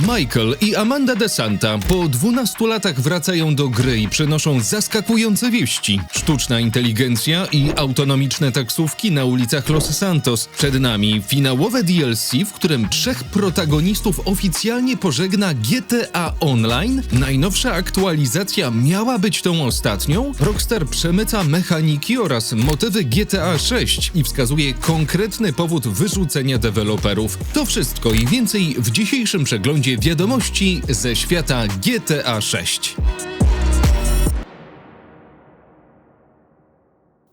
Michael i Amanda DeSanta po 12 latach wracają do gry i przynoszą zaskakujące wieści. Sztuczna inteligencja i autonomiczne taksówki na ulicach Los Santos. Przed nami finałowe DLC, w którym 3 protagonistów oficjalnie pożegna GTA Online. Najnowsza aktualizacja miała być tą ostatnią. Rockstar przemyca mechaniki oraz motywy GTA 6 i wskazuje konkretny powód wyrzucenia deweloperów. To wszystko i więcej w dzisiejszym przeglądzie wiadomości ze świata GTA 6.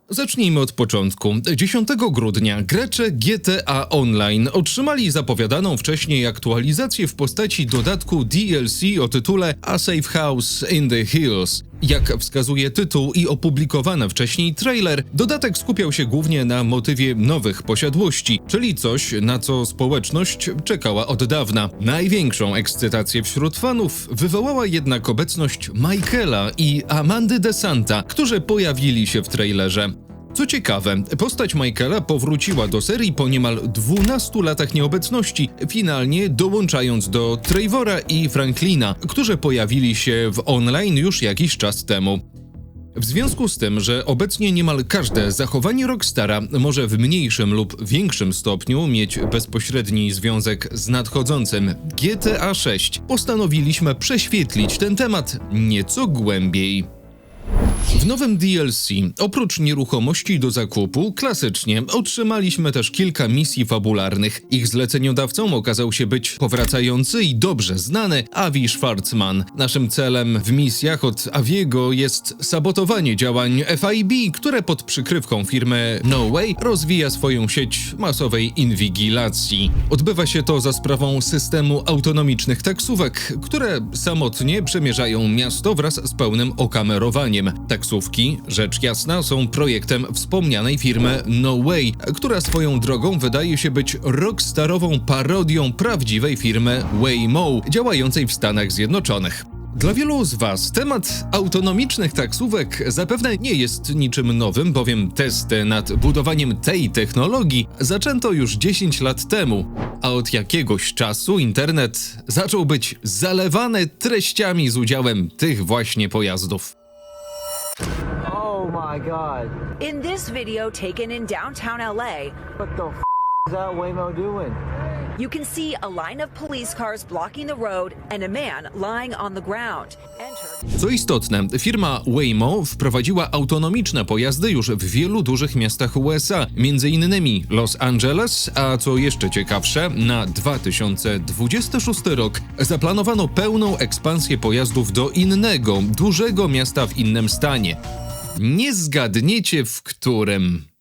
Zacznijmy od początku. 10 grudnia gracze GTA Online otrzymali zapowiadaną wcześniej aktualizację w postaci dodatku DLC o tytule A Safe House in the Hills. Jak wskazuje tytuł i opublikowany wcześniej trailer, dodatek skupiał się głównie na motywie nowych posiadłości, czyli coś, na co społeczność czekała od dawna. Największą ekscytację wśród fanów wywołała jednak obecność Michaela i Amandy DeSanta, którzy pojawili się w trailerze. Co ciekawe, postać Michaela powróciła do serii po niemal 12 latach nieobecności, finalnie dołączając do Trevora i Franklina, którzy pojawili się w online już jakiś czas temu. W związku z tym, że obecnie niemal każde zachowanie Rockstara może w mniejszym lub większym stopniu mieć bezpośredni związek z nadchodzącym GTA 6, postanowiliśmy prześwietlić ten temat nieco głębiej. W nowym DLC, oprócz nieruchomości do zakupu, klasycznie otrzymaliśmy też kilka misji fabularnych. Ich zleceniodawcą okazał się być powracający i dobrze znany Avi Schwartzman. Naszym celem w misjach od Aviego jest sabotowanie działań FIB, które pod przykrywką firmy No Way rozwija swoją sieć masowej inwigilacji. Odbywa się to za sprawą systemu autonomicznych taksówek, które samotnie przemierzają miasto wraz z pełnym okamerowaniem. Taksówki, rzecz jasna, są projektem wspomnianej firmy No Way, która swoją drogą wydaje się być rockstarową parodią prawdziwej firmy Waymo, działającej w Stanach Zjednoczonych. Dla wielu z Was temat autonomicznych taksówek zapewne nie jest niczym nowym, bowiem testy nad budowaniem tej technologii zaczęto już 10 lat temu, a od jakiegoś czasu internet zaczął być zalewany treściami z udziałem tych właśnie pojazdów. Oh my god. In this video taken in downtown LA, What the is that Waymo doing? you can see a line of police cars blocking the road and a man lying on the ground. Enter. Co istotne, firma Waymo wprowadziła autonomiczne pojazdy już w wielu dużych miastach USA, m.in. Los Angeles, a co jeszcze ciekawsze, na 2026 rok zaplanowano pełną ekspansję pojazdów do innego, dużego miasta w innym stanie. Nie zgadniecie w którym.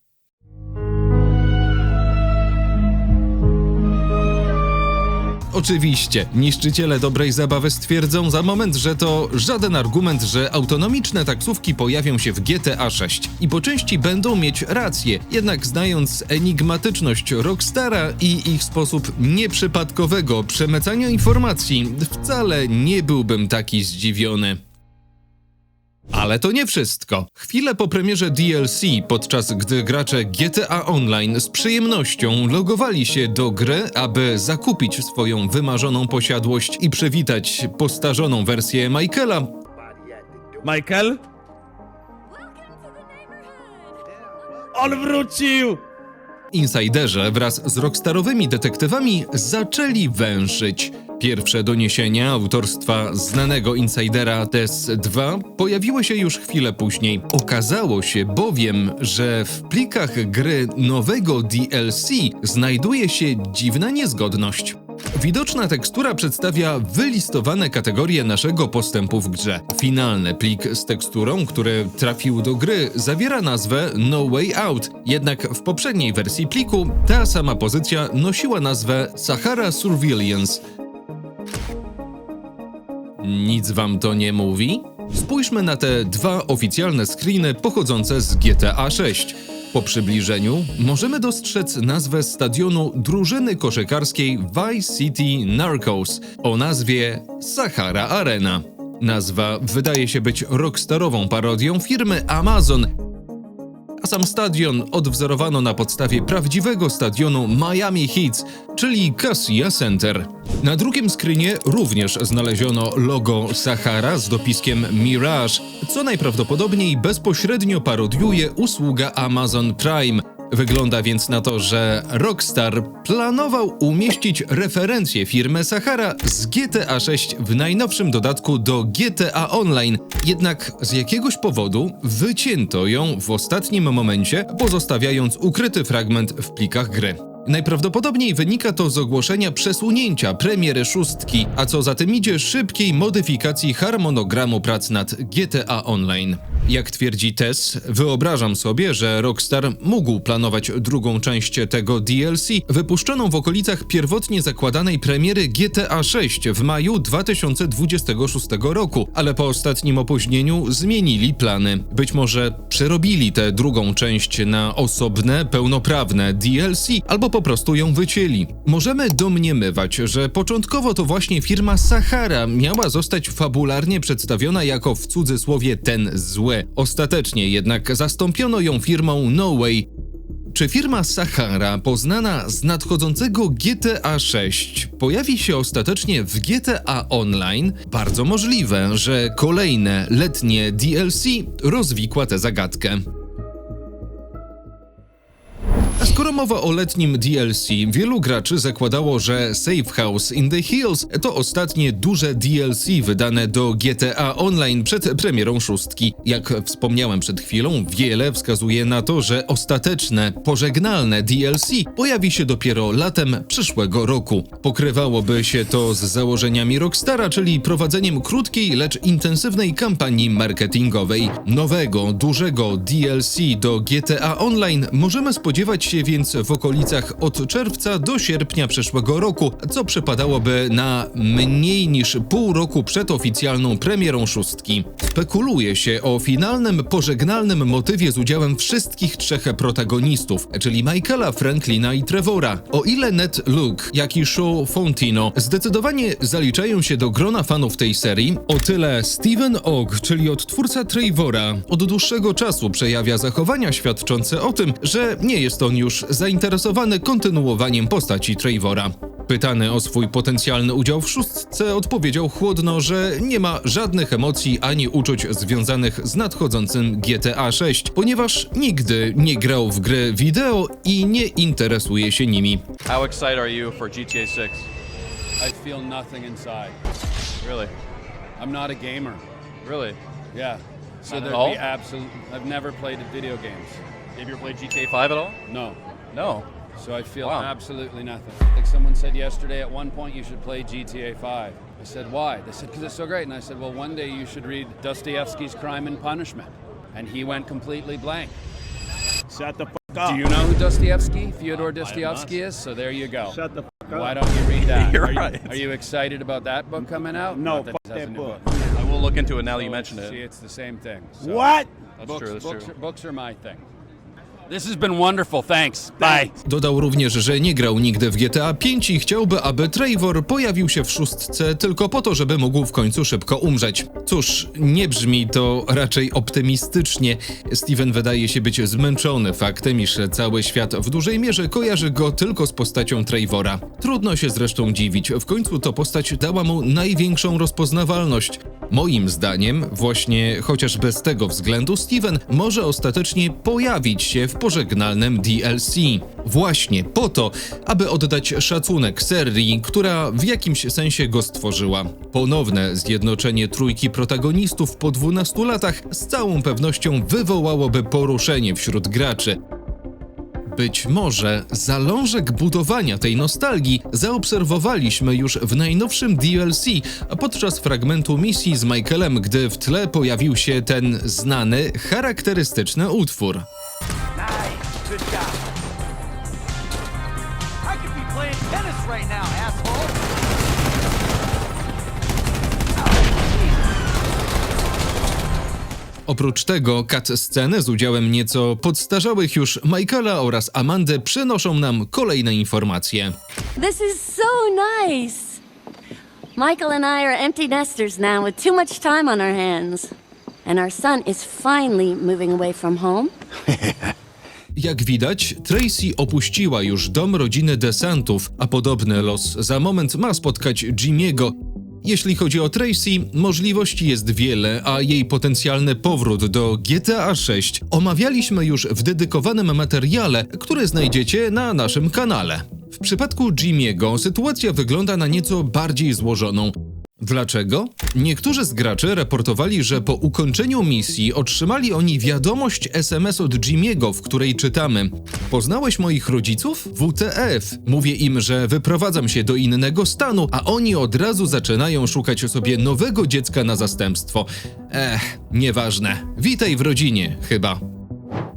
Oczywiście, niszczyciele dobrej zabawy stwierdzą za moment, że to żaden argument, że autonomiczne taksówki pojawią się w GTA 6 i po części będą mieć rację, jednak znając enigmatyczność Rockstara i ich sposób nieprzypadkowego przemycania informacji, wcale nie byłbym taki zdziwiony. Ale to nie wszystko. Chwilę po premierze DLC, podczas gdy gracze GTA Online z przyjemnością logowali się do gry, aby zakupić swoją wymarzoną posiadłość i przywitać postarzoną wersję Michaela, Michael? On wrócił! insiderzy wraz z rockstarowymi detektywami zaczęli węszyć. Pierwsze doniesienia autorstwa znanego insidera TES-2 pojawiły się już chwilę później. Okazało się bowiem, że w plikach gry nowego DLC znajduje się dziwna niezgodność. Widoczna tekstura przedstawia wylistowane kategorie naszego postępu w grze. Finalny plik z teksturą, który trafił do gry, zawiera nazwę No Way Out, jednak w poprzedniej wersji pliku ta sama pozycja nosiła nazwę Sahara Surveillance. Nic wam to nie mówi? Spójrzmy na te dwa oficjalne screeny pochodzące z GTA 6. Po przybliżeniu możemy dostrzec nazwę stadionu drużyny koszykarskiej Vice City Narcos o nazwie Sahara Arena. Nazwa wydaje się być rockstarową parodią firmy Amazon, a sam stadion odwzorowano na podstawie prawdziwego stadionu Miami Heat, czyli Kasia Center. Na drugim screenie również znaleziono logo Sahara z dopiskiem Mirage, co najprawdopodobniej bezpośrednio parodiuje usługa Amazon Prime. Wygląda więc na to, że Rockstar planował umieścić referencję firmy Sahara z GTA 6 w najnowszym dodatku do GTA Online, jednak z jakiegoś powodu wycięto ją w ostatnim momencie, pozostawiając ukryty fragment w plikach gry. Najprawdopodobniej wynika to z ogłoszenia przesunięcia premiery szóstki, a co za tym idzie szybkiej modyfikacji harmonogramu prac nad GTA Online. Jak twierdzi Tess, wyobrażam sobie, że Rockstar mógł planować drugą część tego DLC, wypuszczoną w okolicach pierwotnie zakładanej premiery GTA 6 w maju 2026 roku, ale po ostatnim opóźnieniu zmienili plany. Być może przerobili tę drugą część na osobne, pełnoprawne DLC, albo po prostu ją wycięli. Możemy domniemywać, że początkowo to właśnie firma Sahara miała zostać fabularnie przedstawiona jako w cudzysłowie ten zły. Ostatecznie jednak zastąpiono ją firmą No Way. Czy firma Sahara, poznana z nadchodzącego GTA 6, pojawi się ostatecznie w GTA Online? Bardzo możliwe, że kolejne letnie DLC rozwikła tę zagadkę. Skoro mowa o letnim DLC, wielu graczy zakładało, że Safe House in the Hills to ostatnie duże DLC wydane do GTA Online przed premierą szóstki. Jak wspomniałem przed chwilą, wiele wskazuje na to, że ostateczne, pożegnalne DLC pojawi się dopiero latem przyszłego roku. Pokrywałoby się to z założeniami Rockstara, czyli prowadzeniem krótkiej, lecz intensywnej kampanii marketingowej. Nowego, dużego DLC do GTA Online możemy spodziewać się więc w okolicach od czerwca do sierpnia przyszłego roku, co przypadałoby na mniej niż pół roku przed oficjalną premierą szóstki. Spekuluje się o finalnym, pożegnalnym motywie z udziałem wszystkich trzech protagonistów, czyli Michaela, Franklina i Trevora. O ile Ned Luke, jak i Shaw Fontino zdecydowanie zaliczają się do grona fanów tej serii, o tyle Stephen Ogg, czyli odtwórca Trevora, od dłuższego czasu przejawia zachowania świadczące o tym, że nie jest on już zainteresowany kontynuowaniem postaci Trevora. Pytany o swój potencjalny udział w szóstce odpowiedział chłodno, że nie ma żadnych emocji ani uczuć związanych z nadchodzącym GTA 6, ponieważ nigdy nie grał w gry wideo i nie interesuje się nimi. How excited are you for GTA 6? I feel nothing inside. Really? I'm not a gamer. Really? Yeah. So Not at there'd all? be absolute. I've never played video games. Have you ever played GTA 5 at all? No. No. So I feel Wow. absolutely nothing. Like someone said yesterday, at one point you should play GTA 5. I said, why? They said, because it's so great. And I said, well, one day you should read Dostoevsky's Crime and Punishment. And he went completely blank. Shut the fuck Do up. you know who Dostoevsky, Fyodor Dostoevsky is? So there you go. Shut the fuck up. Why don't you read that? You're are, you, right. are you excited about that book coming out? No, Not fuck he has a that new book. I will look into it now that you So mentioned See, it. it's the same thing. So What? That's books, true, that's books, true. books are my thing. This has been wonderful. Thanks. Bye. Dodał również, że nie grał nigdy w GTA 5 i chciałby, aby Trevor pojawił się w szóstce tylko po to, żeby mógł w końcu szybko umrzeć. Cóż, nie brzmi to raczej optymistycznie. Steven wydaje się być zmęczony faktem, iż cały świat w dużej mierze kojarzy go tylko z postacią Trevora. Trudno się zresztą dziwić, w końcu to postać dała mu największą rozpoznawalność. Moim zdaniem, właśnie chociaż bez tego względu, Steven może ostatecznie pojawić się w pożegnalnym DLC. Właśnie po to, aby oddać szacunek serii, która w jakimś sensie go stworzyła. Ponowne zjednoczenie trójki protagonistów po 12 latach z całą pewnością wywołałoby poruszenie wśród graczy. Być może zalążek budowania tej nostalgii zaobserwowaliśmy już w najnowszym DLC, a podczas fragmentu misji z Michaelem, gdy w tle pojawił się ten znany, charakterystyczny utwór. Nice. Good job. I could be playing tennis right now, asshole. Oprócz tego cutsceny z udziałem nieco podstarzałych już Michaela oraz Amandy przynoszą nam kolejne informacje. This is so nice. Michael and I are empty nesters now with too much time on our hands. And our son is finally moving away from home. Jak widać, Tracy opuściła już dom rodziny Desantów, a podobny los za moment ma spotkać Jimmy'ego. Jeśli chodzi o Tracy, możliwości jest wiele, a jej potencjalny powrót do GTA 6 omawialiśmy już w dedykowanym materiale, który znajdziecie na naszym kanale. W przypadku Jimmy'ego sytuacja wygląda na nieco bardziej złożoną. Dlaczego? Niektórzy z graczy raportowali, że po ukończeniu misji otrzymali oni wiadomość SMS od Jimmy'ego, w której czytamy: Poznałeś moich rodziców? WTF. Mówię im, że wyprowadzam się do innego stanu, a oni od razu zaczynają szukać sobie nowego dziecka na zastępstwo. Nieważne. Witaj w rodzinie, chyba.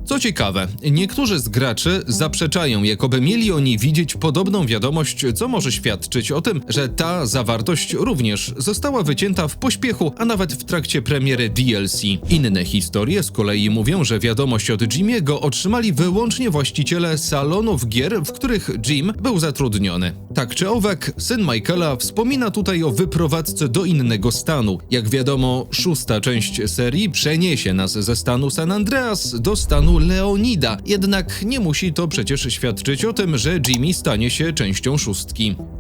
Co ciekawe, niektórzy z graczy zaprzeczają, jakoby mieli oni widzieć podobną wiadomość, co może świadczyć o tym, że ta zawartość również została wycięta w pośpiechu, a nawet w trakcie premiery DLC. Inne historie z kolei mówią, że wiadomość od Jimmy'ego otrzymali wyłącznie właściciele salonów gier, w których Jim był zatrudniony. Tak czy owak, syn Michaela wspomina tutaj o wyprowadzce do innego stanu. Jak wiadomo, 6. część serii przeniesie nas ze stanu San Andreas do stanu Leonida, jednak nie musi to przecież świadczyć o tym, że Jimmy stanie się częścią 6.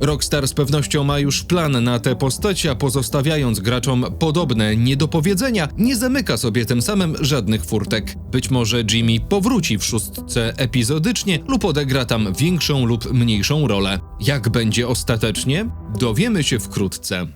Rockstar z pewnością ma już plan na tę postać, a pozostawiając graczom podobne niedopowiedzenia, nie zamyka sobie tym samym żadnych furtek. Być może Jimmy powróci w 6 epizodycznie lub odegra tam większą lub mniejszą rolę. Jak będzie ostatecznie? Dowiemy się wkrótce.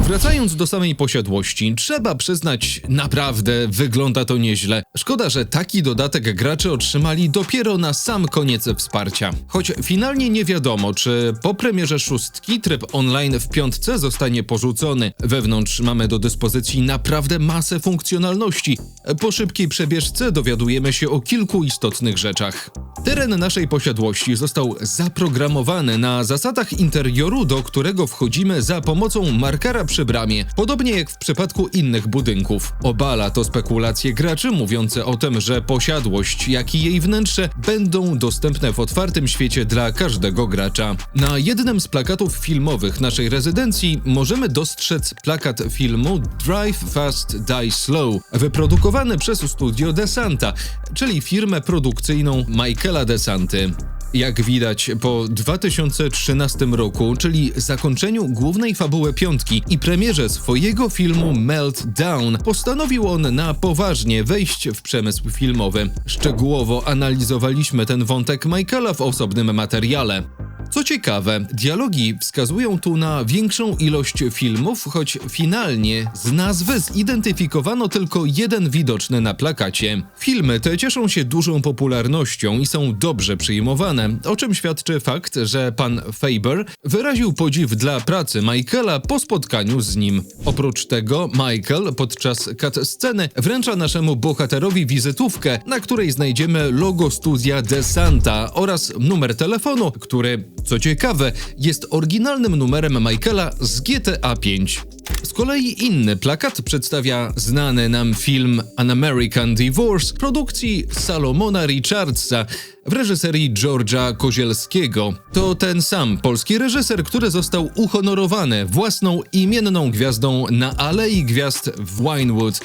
Wracając do samej posiadłości, trzeba przyznać, naprawdę wygląda to nieźle. Szkoda, że taki dodatek gracze otrzymali dopiero na sam koniec wsparcia. Choć finalnie nie wiadomo, czy po premierze 6 tryb online w 5 zostanie porzucony. Wewnątrz mamy do dyspozycji naprawdę masę funkcjonalności. Po szybkiej przebieżce dowiadujemy się o kilku istotnych rzeczach. Teren naszej posiadłości został zaprogramowany na zasadach interioru, do którego wchodzimy za pomocą markera przy bramie, podobnie jak w przypadku innych budynków. Obala to spekulacje graczy mówiące o tym, że posiadłość, jak i jej wnętrze będą dostępne w otwartym świecie dla każdego gracza. Na jednym z plakatów filmowych naszej rezydencji możemy dostrzec plakat filmu Drive Fast, Die Slow, wyprodukowany przez studio Desanta, czyli firmę produkcyjną Michaela Desanty. Jak widać, po 2013 roku, czyli zakończeniu głównej fabuły 5 i premierze swojego filmu Meltdown, postanowił on na poważnie wejść w przemysł filmowy. Szczegółowo analizowaliśmy ten wątek Michaela w osobnym materiale. Co ciekawe, dialogi wskazują tu na większą ilość filmów, choć finalnie z nazwy zidentyfikowano tylko jeden widoczny na plakacie. Filmy te cieszą się dużą popularnością i są dobrze przyjmowane, o czym świadczy fakt, że pan Faber wyraził podziw dla pracy Michaela po spotkaniu z nim. Oprócz tego Michael podczas cutsceny wręcza naszemu bohaterowi wizytówkę, na której znajdziemy logo studia Desanta oraz numer telefonu, który, co ciekawe, jest oryginalnym numerem Michaela z GTA 5. Z kolei inny plakat przedstawia znany nam film An American Divorce produkcji Salomona Richardsa w reżyserii George'a Kozielskiego. To ten sam polski reżyser, który został uhonorowany własną imienną gwiazdą na Alei Gwiazd w Vinewood.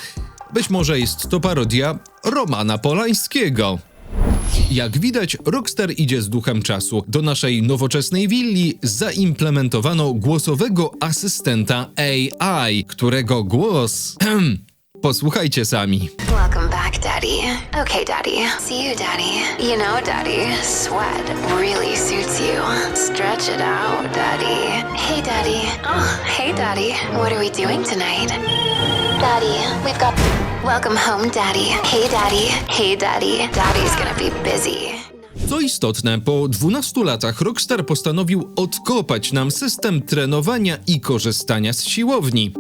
Być może jest to parodia Romana Polańskiego. Jak widać, Rockstar idzie z duchem czasu. Do naszej nowoczesnej willi zaimplementowano głosowego asystenta AI, którego głos... posłuchajcie sami. Welcome back, Daddy. Okay, Daddy. See you, Daddy. You know, Daddy, sweat really suits you. Stretch it out, Daddy. Hey, Daddy. Oh, hey, Daddy. What are we doing tonight? Daddy, we've got... Welcome home, Daddy. Hey, Daddy. Hey, Daddy. Daddy's gonna be busy. Co istotne, po 12 latach Rockstar postanowił odkopać nam system trenowania i korzystania z siłowni.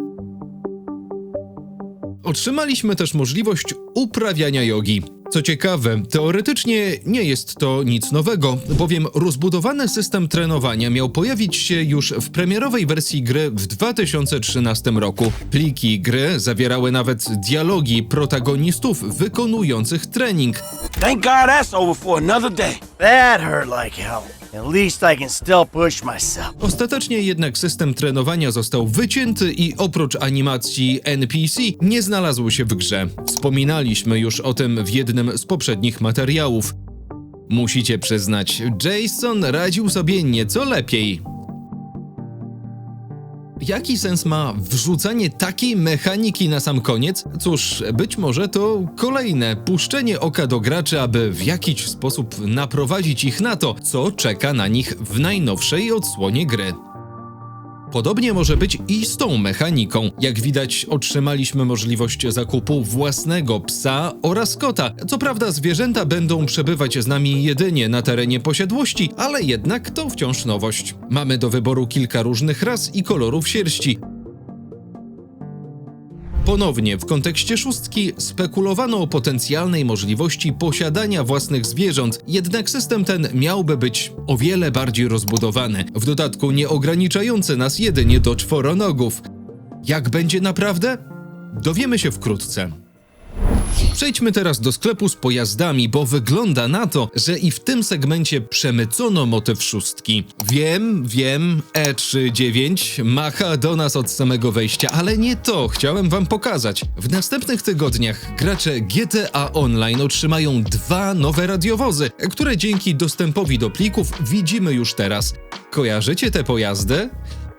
Otrzymaliśmy też możliwość uprawiania jogi. Co ciekawe, teoretycznie nie jest to nic nowego, bowiem rozbudowany system trenowania miał pojawić się już w premierowej wersji gry w 2013 roku. Pliki gry zawierały nawet dialogi protagonistów wykonujących trening. Thank God that's over for another day. That hurt like hell. At least I can still push myself. Ostatecznie jednak system trenowania został wycięty i oprócz animacji NPC nie znalazł się w grze. Wspominaliśmy już o tym w jednym z poprzednich materiałów. Musicie przyznać, Jason radził sobie nieco lepiej. Jaki sens ma wrzucanie takiej mechaniki na sam koniec? Cóż, być może to kolejne puszczenie oka do graczy, aby w jakiś sposób naprowadzić ich na to, co czeka na nich w najnowszej odsłonie gry. Podobnie może być i z tą mechaniką. Jak widać, otrzymaliśmy możliwość zakupu własnego psa oraz kota. Co prawda zwierzęta będą przebywać z nami jedynie na terenie posiadłości, ale jednak to wciąż nowość. Mamy do wyboru kilka różnych ras i kolorów sierści. Ponownie w kontekście szóstki spekulowano o potencjalnej możliwości posiadania własnych zwierząt, jednak system ten miałby być o wiele bardziej rozbudowany, w dodatku nie ograniczający nas jedynie do czworonogów. Jak będzie naprawdę? Dowiemy się wkrótce. Przejdźmy teraz do sklepu z pojazdami, bo wygląda na to, że i w tym segmencie przemycono motyw szóstki. Wiem, E39 macha do nas od samego wejścia, ale nie to chciałem wam pokazać. W następnych tygodniach gracze GTA Online otrzymają 2 nowe radiowozy, które dzięki dostępowi do plików widzimy już teraz. Kojarzycie te pojazdy?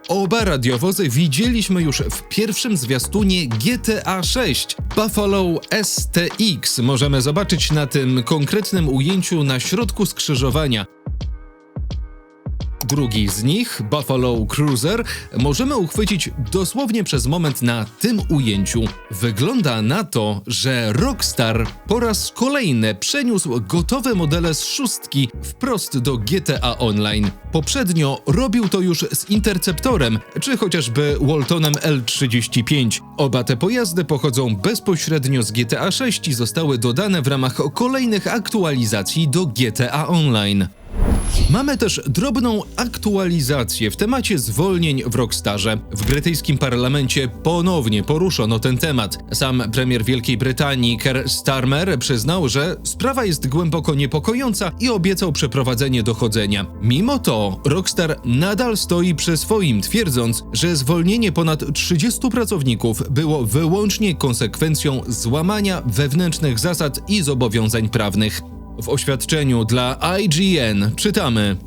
Oba radiowozy widzieliśmy już w pierwszym zwiastunie GTA 6. Buffalo STX możemy zobaczyć na tym konkretnym ujęciu na środku skrzyżowania. Drugi z nich, Buffalo Cruiser, możemy uchwycić dosłownie przez moment na tym ujęciu. Wygląda na to, że Rockstar po raz kolejny przeniósł gotowe modele z szóstki wprost do GTA Online. Poprzednio robił to już z Interceptorem, czy chociażby Waltonem L35. Oba te pojazdy pochodzą bezpośrednio z GTA 6 i zostały dodane w ramach kolejnych aktualizacji do GTA Online. Mamy też drobną aktualizację w temacie zwolnień w Rockstarze. W brytyjskim parlamencie ponownie poruszono ten temat. Sam premier Wielkiej Brytanii Keir Starmer przyznał, że sprawa jest głęboko niepokojąca i obiecał przeprowadzenie dochodzenia. Mimo to Rockstar nadal stoi przy swoim, twierdząc, że zwolnienie ponad 30 pracowników było wyłącznie konsekwencją złamania wewnętrznych zasad i zobowiązań prawnych. W oświadczeniu dla IGN czytamy: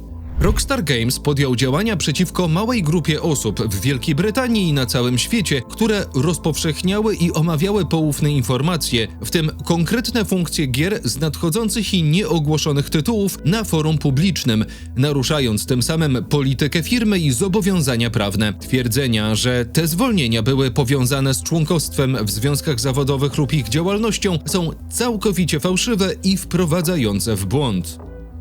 Rockstar Games podjął działania przeciwko małej grupie osób w Wielkiej Brytanii i na całym świecie, które rozpowszechniały i omawiały poufne informacje, w tym konkretne funkcje gier z nadchodzących i nieogłoszonych tytułów na forum publicznym, naruszając tym samym politykę firmy i zobowiązania prawne. Twierdzenia, że te zwolnienia były powiązane z członkostwem w związkach zawodowych lub ich działalnością, są całkowicie fałszywe i wprowadzające w błąd.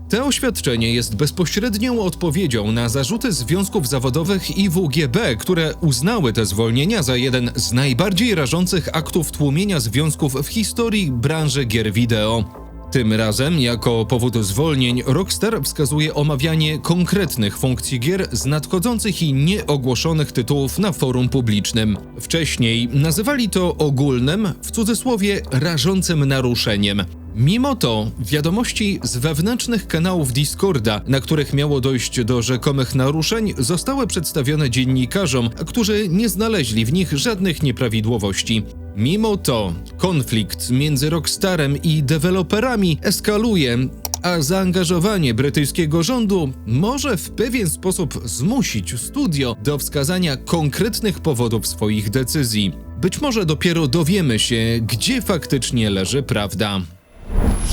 To oświadczenie jest bezpośrednią odpowiedzią na zarzuty związków zawodowych i WGB, które uznały te zwolnienia za jeden z najbardziej rażących aktów tłumienia związków w historii branży gier wideo. Tym razem jako powód zwolnień Rockstar wskazuje omawianie konkretnych funkcji gier z nadchodzących i nieogłoszonych tytułów na forum publicznym. Wcześniej nazywali to ogólnym, w cudzysłowie rażącym naruszeniem. Mimo to wiadomości z wewnętrznych kanałów Discorda, na których miało dojść do rzekomych naruszeń, zostały przedstawione dziennikarzom, którzy nie znaleźli w nich żadnych nieprawidłowości. Mimo to konflikt między Rockstarem i deweloperami eskaluje, a zaangażowanie brytyjskiego rządu może w pewien sposób zmusić studio do wskazania konkretnych powodów swoich decyzji. Być może dopiero dowiemy się, gdzie faktycznie leży prawda.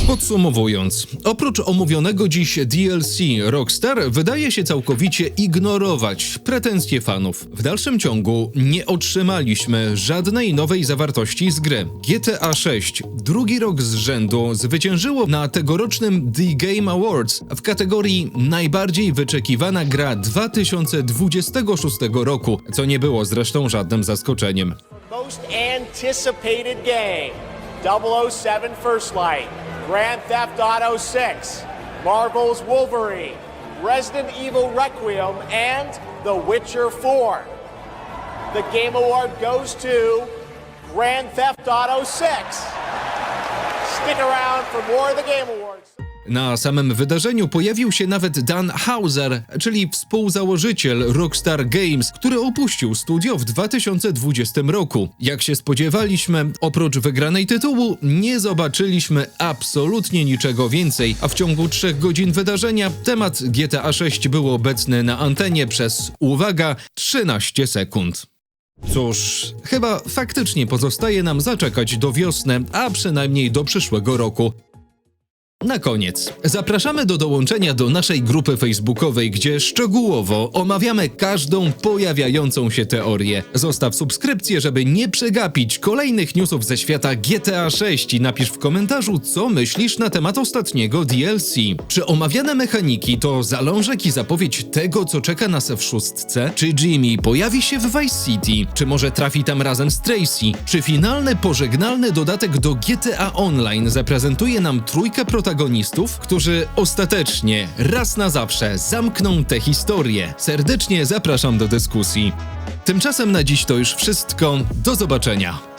Podsumowując, oprócz omówionego dziś DLC, Rockstar wydaje się całkowicie ignorować pretensje fanów. W dalszym ciągu nie otrzymaliśmy żadnej nowej zawartości z gry. GTA 6 drugi rok z rzędu zwyciężyło na tegorocznym The Game Awards w kategorii najbardziej wyczekiwana gra 2026 roku, co nie było zresztą żadnym zaskoczeniem. Most anticipated game, 007 First Light, Grand Theft Auto 6, Marvel's Wolverine, Resident Evil Requiem, and The Witcher 4. The Game Award goes to Grand Theft Auto 6. Stick around for more of the Game Awards. Na samym wydarzeniu pojawił się nawet Dan Houser, czyli współzałożyciel Rockstar Games, który opuścił studio w 2020 roku. Jak się spodziewaliśmy, oprócz wygranej tytułu nie zobaczyliśmy absolutnie niczego więcej, a w ciągu 3 godzin wydarzenia temat GTA 6 był obecny na antenie przez, uwaga, 13 sekund. Cóż, chyba faktycznie pozostaje nam zaczekać do wiosny, a przynajmniej do przyszłego roku. Na koniec, zapraszamy do dołączenia do naszej grupy facebookowej, gdzie szczegółowo omawiamy każdą pojawiającą się teorię. Zostaw subskrypcję, żeby nie przegapić kolejnych newsów ze świata GTA 6 i napisz w komentarzu, co myślisz na temat ostatniego DLC. Czy omawiane mechaniki to zalążek i zapowiedź tego, co czeka nas w 6? Czy Jimmy pojawi się w Vice City? Czy może trafi tam razem z Tracy? Czy finalny, pożegnalny dodatek do GTA Online zaprezentuje nam trójkę protagonistów, którzy ostatecznie, raz na zawsze zamkną tę historię? Serdecznie zapraszam do dyskusji. Tymczasem na dziś to już wszystko. Do zobaczenia.